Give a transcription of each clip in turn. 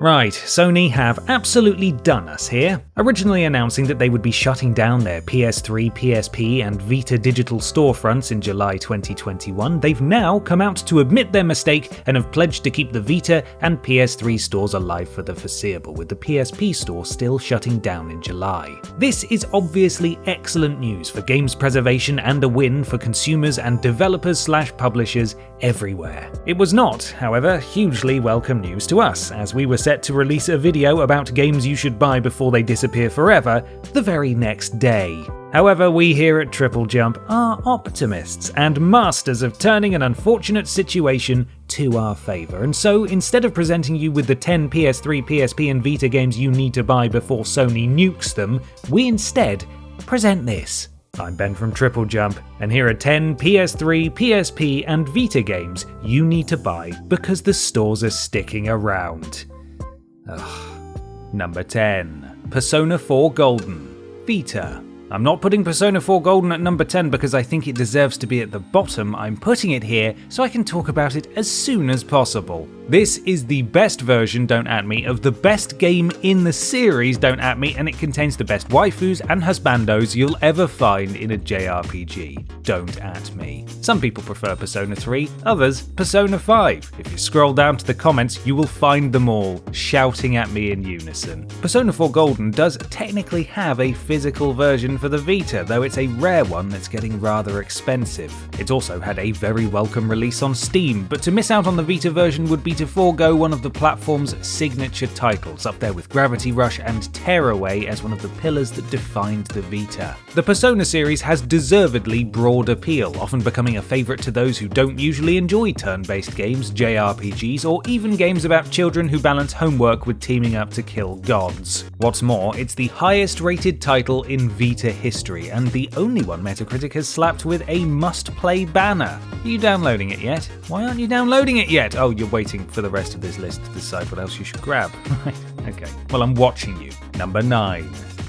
Right, Sony have absolutely done us here. Originally announcing that they would be shutting down their PS3, PSP and Vita digital storefronts in July 2021, they've now come out to admit their mistake and have pledged to keep the Vita and PS3 stores alive for the foreseeable, with the PSP store still shutting down in July. This is obviously excellent news for games preservation and a win for consumers and developers/publishers everywhere. It was not, however, hugely welcome news to us, as we were set to release a video about games you should buy before they disappear forever the very next day. However, we here at TripleJump are optimists and masters of turning an unfortunate situation to our favour, and so instead of presenting you with the 10 PS3, PSP and Vita games you need to buy before Sony nukes them, we instead present this. I'm Ben from TripleJump, and here are 10 PS3, PSP and Vita games you need to buy because the stores are sticking around. Number 10. Persona 4 Golden. Vita. I'm not putting Persona 4 Golden at number 10 because I think it deserves to be at the bottom. I'm putting it here so I can talk about it as soon as possible. This is the best version, don't at me, of the best game in the series, don't at me, and it contains the best waifus and husbandos you'll ever find in a JRPG. Don't at me. Some people prefer Persona 3, others Persona 5. If you scroll down to the comments, you will find them all shouting at me in unison. Persona 4 Golden does technically have a physical version for the Vita, though it's a rare one that's getting rather expensive. It's also had a very welcome release on Steam, but to miss out on the Vita version would be to forego one of the platform's signature titles, up there with Gravity Rush and Tearaway as one of the pillars that defined the Vita. The Persona series has deservedly broad appeal, often becoming a favourite to those who don't usually enjoy turn-based games, JRPGs, or even games about children who balance homework with teaming up to kill gods. What's more, it's the highest rated title in Vita history, and the only one Metacritic has slapped with a must-play banner. Are you downloading it yet? Why aren't you downloading it yet? Oh, you're waiting for the rest of this list to decide what else you should grab. Right, okay. Well, I'm watching you. Number 9.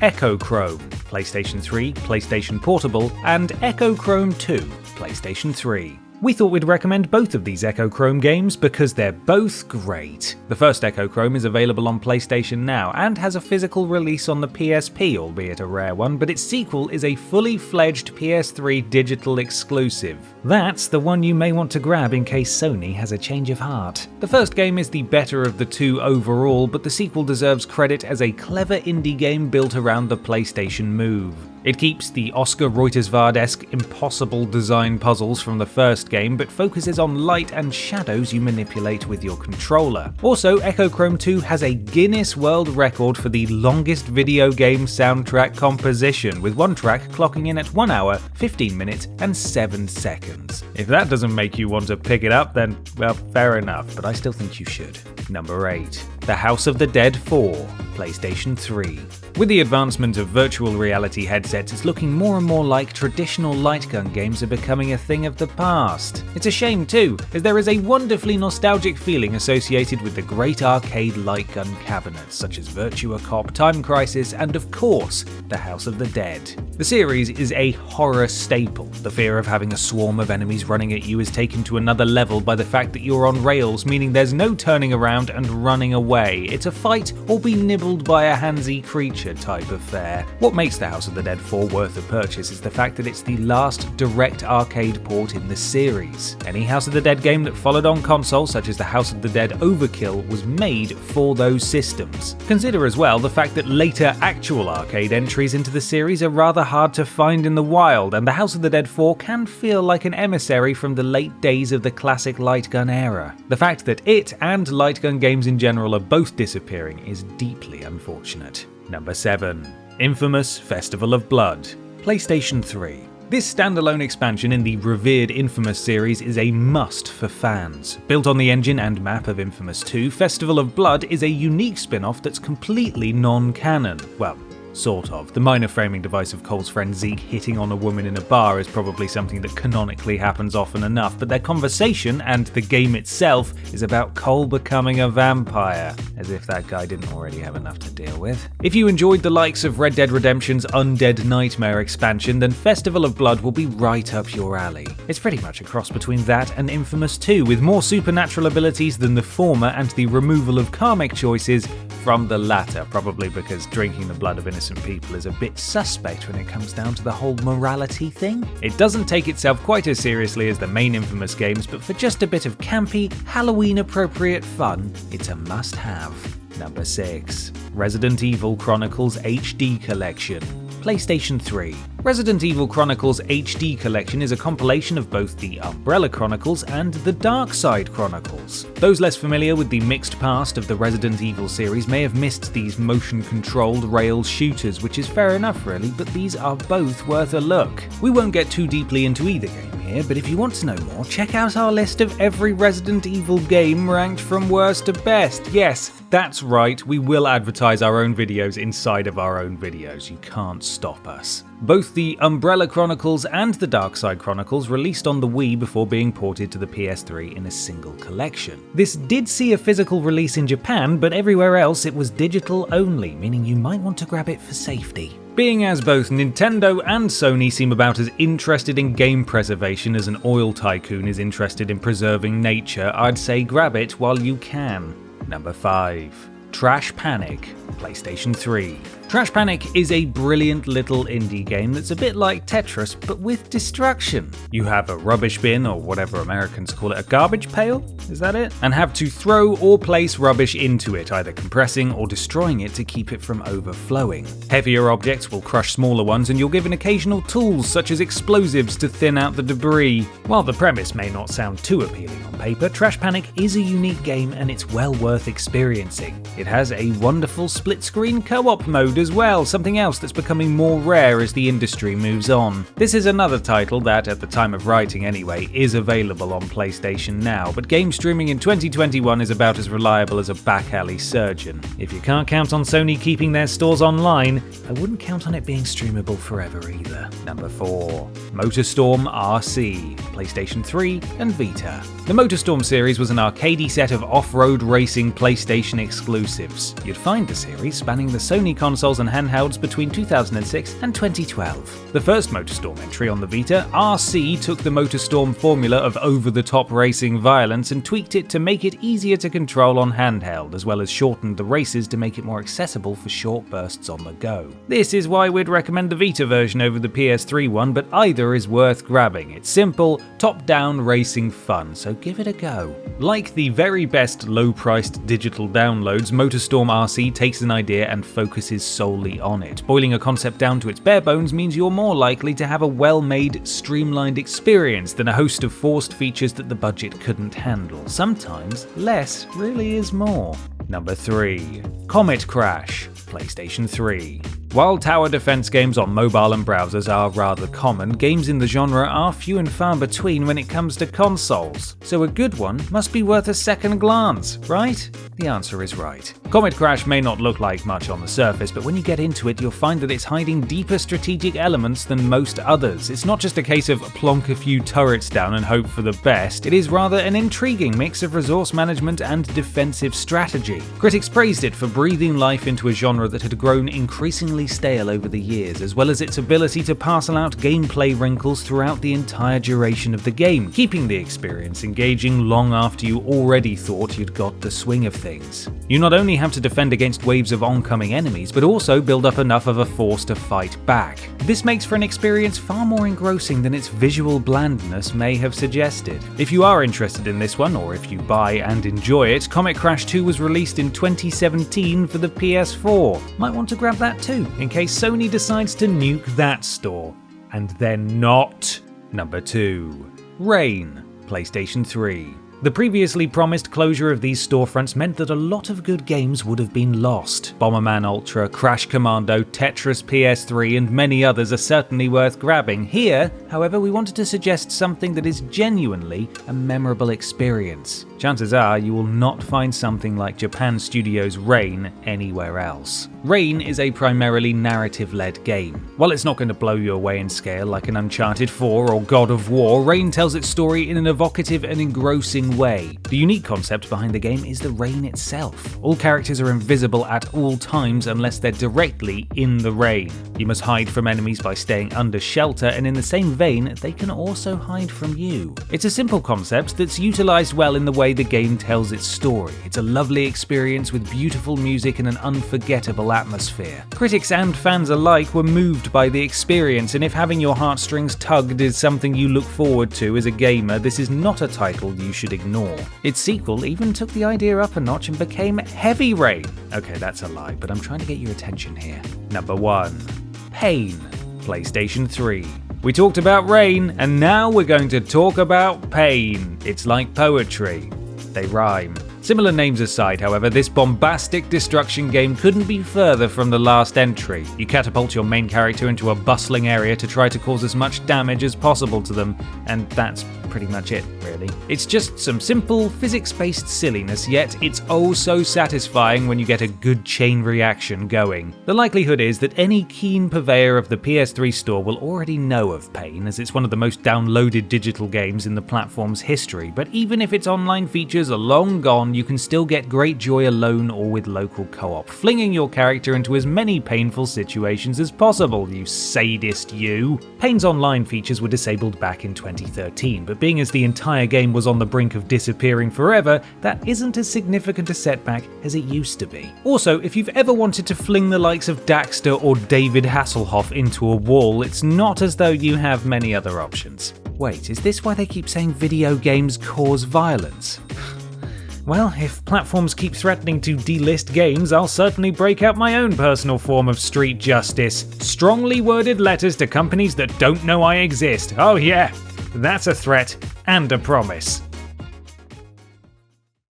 Echochrome. PlayStation 3, PlayStation Portable, and Echochrome 2, PlayStation 3. We thought we'd recommend both of these Echochrome games because they're both great. The first Echochrome is available on PlayStation Now and has a physical release on the PSP, albeit a rare one, but its sequel is a fully fledged PS3 digital exclusive. That's the one you may want to grab in case Sony has a change of heart. The first game is the better of the two overall, but the sequel deserves credit as a clever indie game built around the PlayStation Move. It keeps the Oscar Reuterswald-esque impossible design puzzles from the first game, but focuses on light and shadows you manipulate with your controller. Also, Echochrome 2 has a Guinness World Record for the longest video game soundtrack composition, with one track clocking in at 1 hour, 15 minutes and 7 seconds. If that doesn't make you want to pick it up, then, well, fair enough, but I still think you should. Number 8. The House of the Dead 4, PlayStation 3. With the advancement of virtual reality headsets, it's looking more and more like traditional light gun games are becoming a thing of the past. It's a shame too, as there is a wonderfully nostalgic feeling associated with the great arcade light gun cabinets, such as Virtua Cop, Time Crisis, and of course, The House of the Dead. The series is a horror staple. The fear of having a swarm of enemies running at you is taken to another level by the fact that you're on rails, meaning there's no turning around and running away. It's a fight or be nibbled by a handsy creature type affair. What makes The House of the Dead 4 worth a purchase is the fact that it's the last direct arcade port in the series. Any House of the Dead game that followed on console, such as The House of the Dead Overkill, was made for those systems. Consider as well the fact that later actual arcade entries into the series are rather hard to find in the wild, and The House of the Dead 4 can feel like an emissary from the late days of the classic light gun era. The fact that it and light gun games in general are both disappearing is deeply unfortunate. Number 7. Infamous Festival of Blood, PlayStation 3. This standalone expansion in the revered Infamous series is a must for fans. Built on the engine and map of Infamous 2, Festival of Blood is a unique spin-off that's completely non-canon. Well, Sort of. The minor framing device of Cole's friend Zeke hitting on a woman in a bar is probably something that canonically happens often enough, but their conversation and the game itself is about Cole becoming a vampire, as if that guy didn't already have enough to deal with. If you enjoyed the likes of Red Dead Redemption's Undead Nightmare expansion, then Festival of Blood will be right up your alley. It's pretty much a cross between that and Infamous 2, with more supernatural abilities than the former and the removal of karmic choices from the latter, probably because drinking the blood of innocent people is a bit suspect when it comes down to the whole morality thing. It doesn't take itself quite as seriously as the main Infamous games, but for just a bit of campy, Halloween-appropriate fun, it's a must-have. Number 6. Resident Evil Chronicles HD Collection. PlayStation 3. Resident Evil Chronicles HD Collection is a compilation of both the Umbrella Chronicles and the Dark Side Chronicles. Those less familiar with the mixed past of the Resident Evil series may have missed these motion-controlled rail shooters, which is fair enough really, but these are both worth a look. We won't get too deeply into either game here, but if you want to know more, check out our list of every Resident Evil game ranked from worst to best. Yes, that's right, we will advertise our own videos inside of our own videos. You can't stop us. Both the Umbrella Chronicles and the Dark Side Chronicles released on the Wii before being ported to the PS3 in a single collection. This did see a physical release in Japan, but everywhere else it was digital only, meaning you might want to grab it for safety. Being as both Nintendo and Sony seem about as interested in game preservation as an oil tycoon is interested in preserving nature, I'd say grab it while you can. Number 5. Trash Panic, PlayStation 3. Trash Panic is a brilliant little indie game that's a bit like Tetris, but with destruction. You have a rubbish bin, or whatever Americans call it, a garbage pail? Is that it? And have to throw or place rubbish into it, either compressing or destroying it to keep it from overflowing. Heavier objects will crush smaller ones, and you'll given occasional tools such as explosives to thin out the debris. While the premise may not sound too appealing on paper, Trash Panic is a unique game and it's well worth experiencing. It has a wonderful split-screen co-op mode as well, something else that's becoming more rare as the industry moves on. This is another title that, at the time of writing anyway, is available on PlayStation Now, but game streaming in 2021 is about as reliable as a back-alley surgeon. If you can't count on Sony keeping their stores online, I wouldn't count on it being streamable forever either. Number 4. Motorstorm RC, PlayStation 3 and Vita. The Motorstorm series was an arcadey set of off-road racing PlayStation exclusives. You'd find the series spanning the Sony consoles and handhelds between 2006 and 2012. The first Motorstorm entry on the Vita, RC took the Motorstorm formula of over-the-top racing violence and tweaked it to make it easier to control on handheld, as well as shortened the races to make it more accessible for short bursts on the go. This is why we'd recommend the Vita version over the PS3 one, but either is worth grabbing. It's simple, top-down racing fun, so give it a go. Like the very best low-priced digital downloads, Motorstorm RC takes an idea and focuses solely on it. Boiling a concept down to its bare bones means you're more likely to have a well-made, streamlined experience than a host of forced features that the budget couldn't handle. Sometimes, less really is more. Number 3. Comet Crash, PlayStation 3. While tower defense games on mobile and browsers are rather common, games in the genre are few and far between when it comes to consoles. So a good one must be worth a second glance, right? The answer is right. Comet Crash may not look like much on the surface, but when you get into it, you'll find that it's hiding deeper strategic elements than most others. It's not just a case of plonk a few turrets down and hope for the best. It is rather an intriguing mix of resource management and defensive strategy. Critics praised it for breathing life into a genre that had grown increasingly stale over the years, as well as its ability to parcel out gameplay wrinkles throughout the entire duration of the game, keeping the experience engaging long after you already thought you'd got the swing of things. You not only have to defend against waves of oncoming enemies, but also build up enough of a force to fight back. This makes for an experience far more engrossing than its visual blandness may have suggested. If you are interested in this one, or if you buy and enjoy it, Comet Crash 2 was released in 2017 for the PS4. Might want to grab that too, in case Sony decides to nuke that store. And then not. Number 2. Rain, PlayStation 3. The previously promised closure of these storefronts meant that a lot of good games would have been lost. Bomberman Ultra, Crash Commando, Tetris PS3 and many others are certainly worth grabbing. Here, however, we wanted to suggest something that is genuinely a memorable experience. chances are you will not find something like Japan Studios' Rain anywhere else. Rain is a primarily narrative-led game. While it's not going to blow you away in scale like an Uncharted 4 or God of War, Rain tells its story in an evocative and engrossing way. The unique concept behind the game is the rain itself. All characters are invisible at all times unless they're directly in the rain. You must hide from enemies by staying under shelter, and in the same vein, they can also hide from you. It's a simple concept that's utilized well in the way the game tells its story. It's a lovely experience with beautiful music and an unforgettable atmosphere. Critics and fans alike were moved by the experience, and if having your heartstrings tugged is something you look forward to as a gamer, this is not a title you should ignore. Its sequel even took the idea up a notch and became Heavy Rain. Okay, that's a lie, but I'm trying to get your attention here. Number 1. Pain, PlayStation 3. We talked about Rain, and now we're going to talk about Pain. It's like poetry. They rhyme. Similar names aside, however, this bombastic destruction game couldn't be further from the last entry. You catapult your main character into a bustling area to try to cause as much damage as possible to them, and that's pretty much it, really. It's just some simple, physics-based silliness, yet it's oh so satisfying when you get a good chain reaction going. The likelihood is that any keen purveyor of the PS3 store will already know of Pain, as it's one of the most downloaded digital games in the platform's history, but even if its online features are long gone, you can still get great joy alone or with local co-op, flinging your character into as many painful situations as possible, you sadist you. Pain's online features were disabled back in 2013, but being as the entire game was on the brink of disappearing forever, that isn't as significant a setback as it used to be. Also, if you've ever wanted to fling the likes of Daxter or David Hasselhoff into a wall, it's not as though you have many other options. Wait, is this why they keep saying video games cause violence? Well, if platforms keep threatening to delist games, I'll certainly break out my own personal form of street justice. Strongly worded letters to companies that don't know I exist. Oh yeah, that's a threat and a promise.